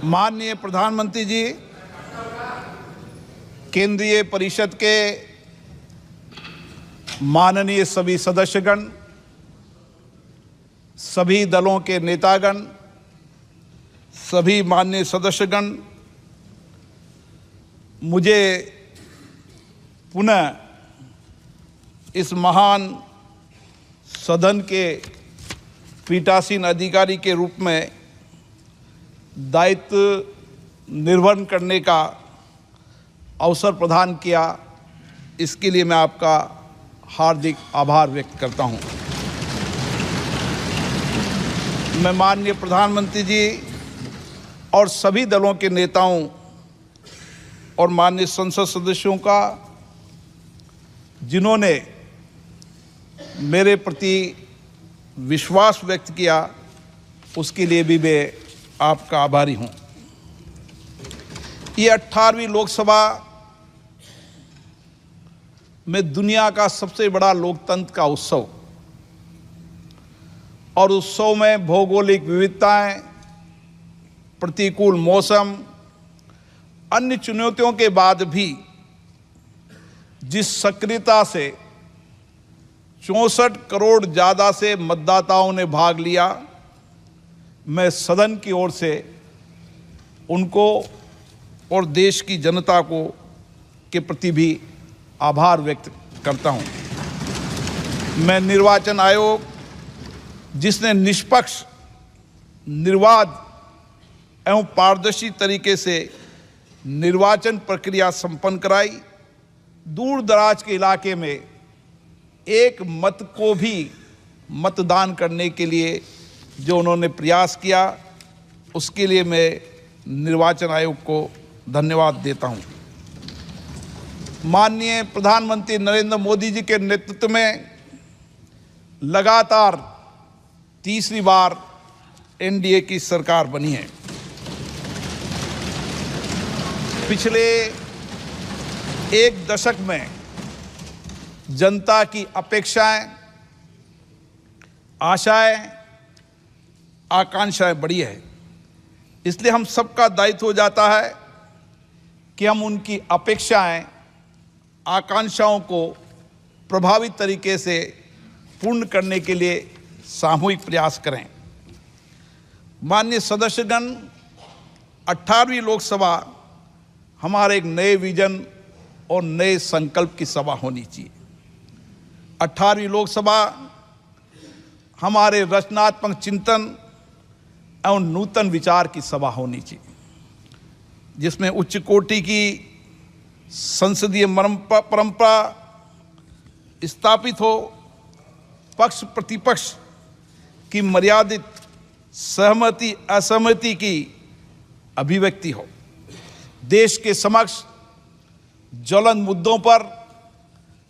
माननीय प्रधानमंत्री जी, केंद्रीय परिषद के माननीय सभी सदस्यगण, सभी दलों के नेतागण, सभी माननीय सदस्यगण, मुझे पुनः इस महान सदन के पीठासीन अधिकारी के रूप में दायित्व निर्वहन करने का अवसर प्रदान किया, इसके लिए मैं आपका हार्दिक आभार व्यक्त करता हूं। मैं माननीय प्रधानमंत्री जी और सभी दलों के नेताओं और माननीय संसद सदस्यों का, जिन्होंने मेरे प्रति विश्वास व्यक्त किया, उसके लिए भी मैं आपका आभारी हूं। ये 18वीं लोकसभा में दुनिया का सबसे बड़ा लोकतंत्र का उत्सव, और उत्सव में भौगोलिक विविधताएं, प्रतिकूल मौसम, अन्य चुनौतियों के बाद भी जिस सक्रियता से 64 करोड़ ज़्यादा से मतदाताओं ने भाग लिया, मैं सदन की ओर से उनको और देश की जनता को के प्रति भी आभार व्यक्त करता हूं। मैं निर्वाचन आयोग, जिसने निष्पक्ष, निर्बाध एवं पारदर्शी तरीके से निर्वाचन प्रक्रिया संपन्न कराई, दूर दराज के इलाके में एक मत को भी मतदान करने के लिए जो उन्होंने प्रयास किया, उसके लिए मैं निर्वाचन आयोग को धन्यवाद देता हूं। माननीय प्रधानमंत्री नरेंद्र मोदी जी के नेतृत्व में लगातार तीसरी बार एनडीए की सरकार बनी है। पिछले एक दशक में जनता की अपेक्षाएं, आशाएं, आकांक्षाएं बढ़ी है। इसलिए हम सबका दायित्व हो जाता है कि हम उनकी अपेक्षाएं, आकांक्षाओं को प्रभावी तरीके से पूर्ण करने के लिए सामूहिक प्रयास करें। माननीय सदस्यगण, 18वीं लोकसभा हमारे एक नए विजन और नए संकल्प की सभा होनी चाहिए। 18वीं लोकसभा हमारे रचनात्मक चिंतन एवं नूतन विचार की सभा होनी चाहिए, जिसमें उच्च कोटि की संसदीय परंपरा स्थापित हो, पक्ष प्रतिपक्ष की मर्यादित सहमति असहमति की अभिव्यक्ति हो, देश के समक्ष ज्वलंत मुद्दों पर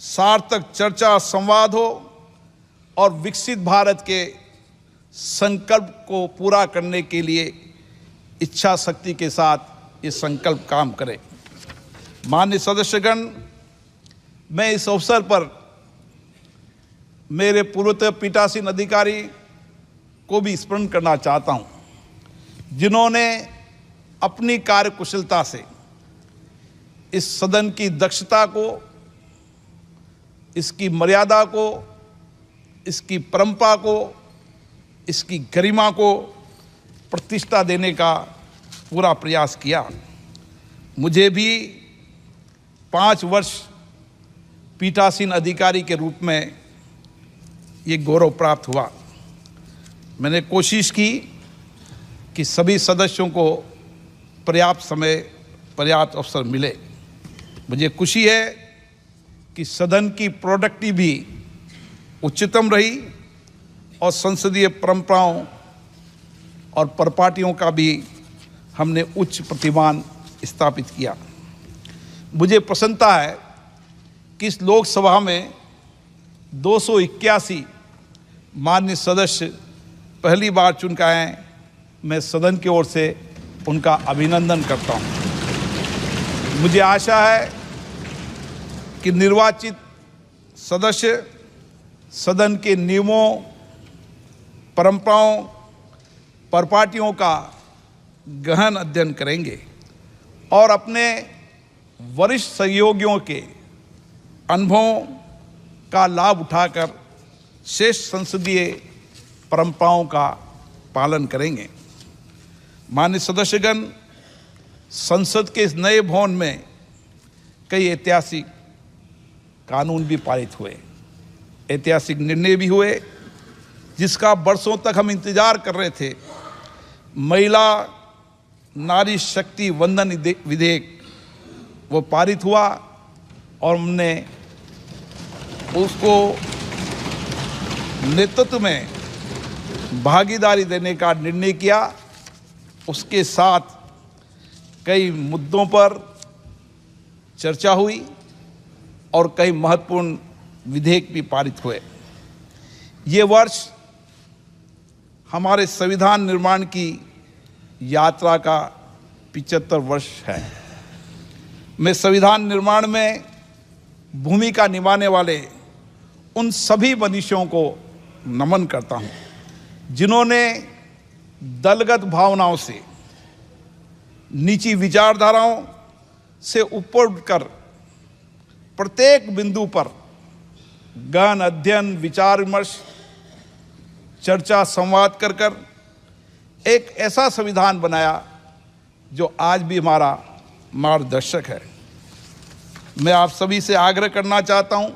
सार्थक चर्चा संवाद हो और विकसित भारत के संकल्प को पूरा करने के लिए इच्छा शक्ति के साथ ये संकल्प काम करे। माननीय सदस्यगण, मैं इस अवसर पर मेरे पूर्वतन पीठासीन अधिकारी को भी स्मरण करना चाहता हूं, जिन्होंने अपनी कार्यकुशलता से इस सदन की दक्षता को, इसकी मर्यादा को, इसकी परंपरा को, इसकी गरिमा को प्रतिष्ठा देने का पूरा प्रयास किया। मुझे भी 5 वर्ष पीठासीन अधिकारी के रूप में ये गौरव प्राप्त हुआ। मैंने कोशिश की कि सभी सदस्यों को पर्याप्त समय, पर्याप्त अवसर मिले। मुझे खुशी है कि सदन की प्रोडक्टिविटी भी उच्चतम रही और संसदीय परंपराओं और परिपाटियों का भी हमने उच्च प्रतिमान स्थापित किया। मुझे प्रसन्नता है कि इस लोकसभा में 281 माननीय सदस्य पहली बार चुन के आए हैं। मैं सदन की ओर से उनका अभिनंदन करता हूं। मुझे आशा है कि निर्वाचित सदस्य सदन के नियमों, परंपराओं, परिपाटियों का गहन अध्ययन करेंगे और अपने वरिष्ठ सहयोगियों के अनुभवों का लाभ उठाकर श्रेष्ठ संसदीय परंपराओं का पालन करेंगे। माननीय सदस्यगण, संसद के इस नए भवन में कई ऐतिहासिक कानून भी पारित हुए, ऐतिहासिक निर्णय भी हुए जिसका बरसों तक हम इंतजार कर रहे थे। महिला नारी शक्ति वंदन विधेयक वो पारित हुआ और हमने उसको नेतृत्व में भागीदारी देने का निर्णय किया। उसके साथ कई मुद्दों पर चर्चा हुई और कई महत्वपूर्ण विधेयक भी पारित हुए। ये वर्ष हमारे संविधान निर्माण की यात्रा का 75 वर्ष है। मैं संविधान निर्माण में भूमिका निभाने वाले उन सभी मनीषियों को नमन करता हूं, जिन्होंने दलगत भावनाओं से, नीची विचारधाराओं से ऊपर उठकर प्रत्येक बिंदु पर गहन अध्ययन, विचार विमर्श, चर्चा, संवाद कर एक ऐसा संविधान बनाया जो आज भी हमारा मार्गदर्शक है। मैं आप सभी से आग्रह करना चाहता हूं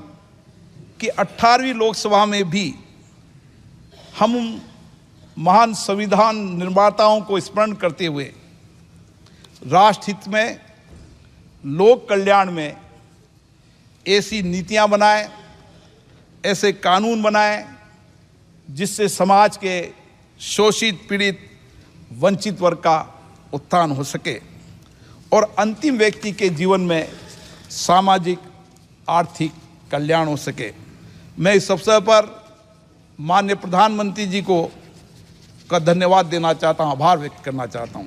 कि 18वीं लोकसभा में भी हम महान संविधान निर्माताओं को स्मरण करते हुए राष्ट्र हित में, लोक कल्याण में ऐसी नीतियां बनाएं, ऐसे कानून बनाएं जिससे समाज के शोषित, पीड़ित, वंचित वर्ग का उत्थान हो सके और अंतिम व्यक्ति के जीवन में सामाजिक, आर्थिक कल्याण हो सके। मैं इस अवसर पर माननीय प्रधानमंत्री जी को का धन्यवाद देना चाहता हूं, आभार व्यक्त करना चाहता हूं,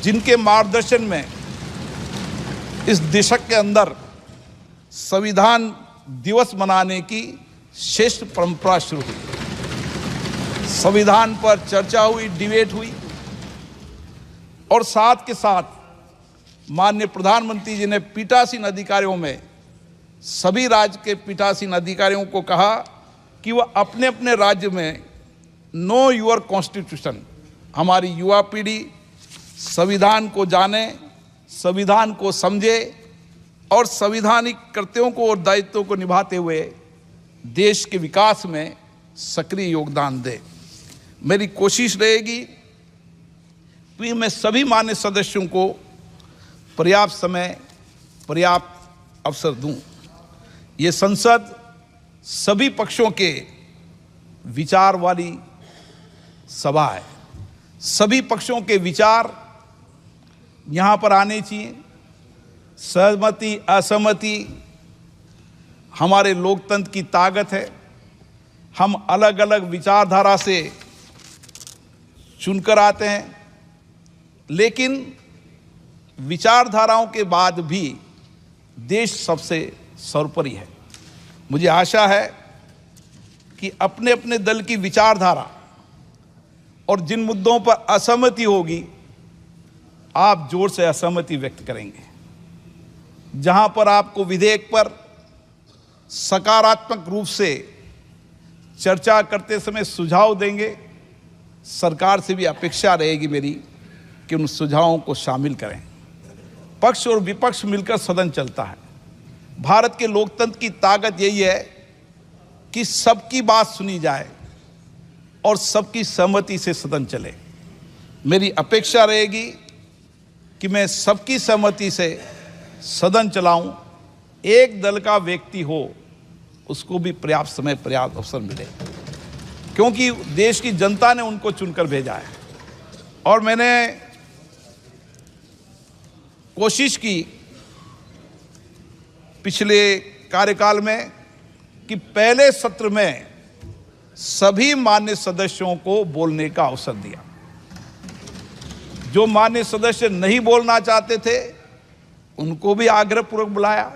जिनके मार्गदर्शन में इस दशक के अंदर संविधान दिवस मनाने की श्रेष्ठ परंपरा शुरू हुई। संविधान पर चर्चा हुई, डिबेट हुई और साथ के साथ माननीय प्रधानमंत्री जी ने पीठासीन अधिकारियों में सभी राज्य के पीठासीन अधिकारियों को कहा कि वह अपने अपने राज्य में नो योर कॉन्स्टिट्यूशन, हमारी युवा पीढ़ी संविधान को जाने, संविधान को समझे और संवैधानिक कर्तव्यों को और दायित्वों को निभाते हुए देश के विकास में सक्रिय योगदान दे। मेरी कोशिश रहेगी कि मैं सभी मान्य सदस्यों को पर्याप्त समय, पर्याप्त अवसर दूं। ये संसद सभी पक्षों के विचार वाली सभा है। सभी पक्षों के विचार यहाँ पर आने चाहिए। सहमति, असहमति हमारे लोकतंत्र की ताकत है। हम अलग अलग विचारधारा से चुनकर आते हैं, लेकिन विचारधाराओं के बाद भी देश सबसे सर्वोपरि है। मुझे आशा है कि अपने अपने दल की विचारधारा और जिन मुद्दों पर असहमति होगी, आप जोर से असहमति व्यक्त करेंगे। जहां पर आपको विधेयक पर सकारात्मक रूप से चर्चा करते समय सुझाव देंगे, सरकार से भी अपेक्षा रहेगी मेरी कि उन सुझावों को शामिल करें। पक्ष और विपक्ष मिलकर सदन चलता है। भारत के लोकतंत्र की ताकत यही है कि सबकी बात सुनी जाए और सबकी सहमति से सदन चले। मेरी अपेक्षा रहेगी कि मैं सबकी सहमति से सदन चलाऊं। एक दल का व्यक्ति हो, उसको भी पर्याप्त समय, पर्याप्त अवसर मिले, क्योंकि देश की जनता ने उनको चुनकर भेजा है। और मैंने कोशिश की पिछले कार्यकाल में कि पहले सत्र में सभी मान्य सदस्यों को बोलने का अवसर दिया। जो मान्य सदस्य नहीं बोलना चाहते थे उनको भी आग्रहपूर्वक बुलाया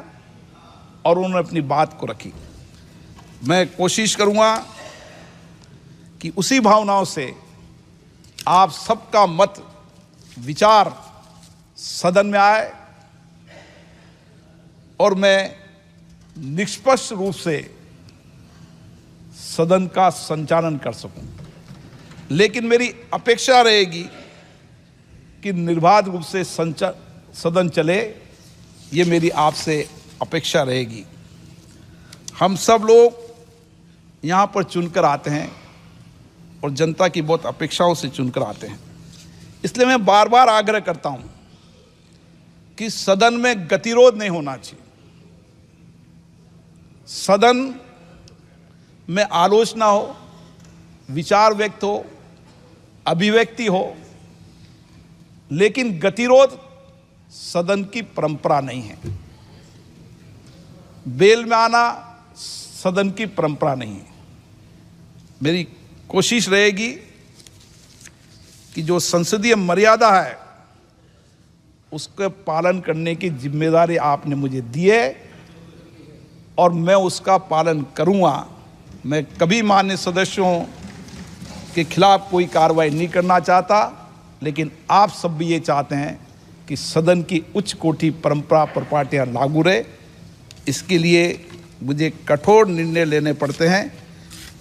और उन्होंने अपनी बात को रखी। मैं कोशिश करूंगा कि उसी भावनाओं से आप सबका मत विचार सदन में आए और मैं निष्पक्ष रूप से सदन का संचालन कर सकूं। लेकिन मेरी अपेक्षा रहेगी कि निर्बाध रूप से सदन चले, ये मेरी आपसे अपेक्षा रहेगी। हम सब लोग यहाँ पर चुनकर आते हैं और जनता की बहुत अपेक्षाओं से चुनकर आते हैं। इसलिए मैं बार बार आग्रह करता हूँ कि सदन में गतिरोध नहीं होना चाहिए। सदन में आलोचना हो, विचार व्यक्त हो, अभिव्यक्ति हो, लेकिन गतिरोध सदन की परंपरा नहीं है। बेल में आना सदन की परंपरा नहीं है। मेरी कोशिश रहेगी कि जो संसदीय मर्यादा है उसके पालन करने की जिम्मेदारी आपने मुझे दी है और मैं उसका पालन करूंगा। मैं कभी माननीय सदस्यों के खिलाफ कोई कार्रवाई नहीं करना चाहता, लेकिन आप सब भी ये चाहते हैं कि सदन की उच्च कोटि परंपरा परिपाटियाँ लागू रहे। इसके लिए मुझे कठोर निर्णय लेने पड़ते हैं।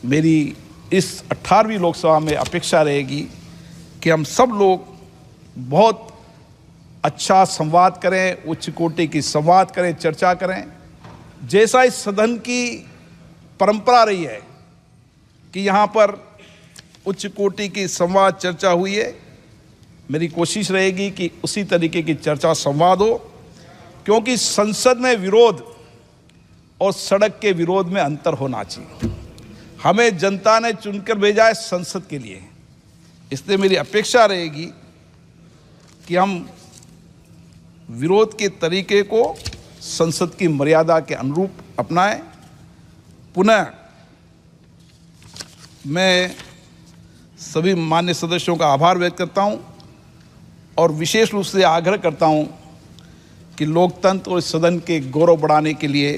मेरी इस 18वीं लोकसभा में अपेक्षा रहेगी कि हम सब लोग बहुत अच्छा संवाद करें, उच्च कोटि की संवाद करें, चर्चा करें। जैसा इस सदन की परंपरा रही है कि यहाँ पर उच्च कोटि की संवाद चर्चा हुई है, मेरी कोशिश रहेगी कि उसी तरीके की चर्चा संवाद हो, क्योंकि संसद में विरोध और सड़क के विरोध में अंतर होना चाहिए। हमें जनता ने चुनकर भेजा है संसद के लिए, इसलिए मेरी अपेक्षा रहेगी कि हम विरोध के तरीके को संसद की मर्यादा के अनुरूप अपनाएं। पुनः मैं सभी मान्य सदस्यों का आभार व्यक्त करता हूं और विशेष रूप से आग्रह करता हूं कि लोकतंत्र और सदन के गौरव बढ़ाने के लिए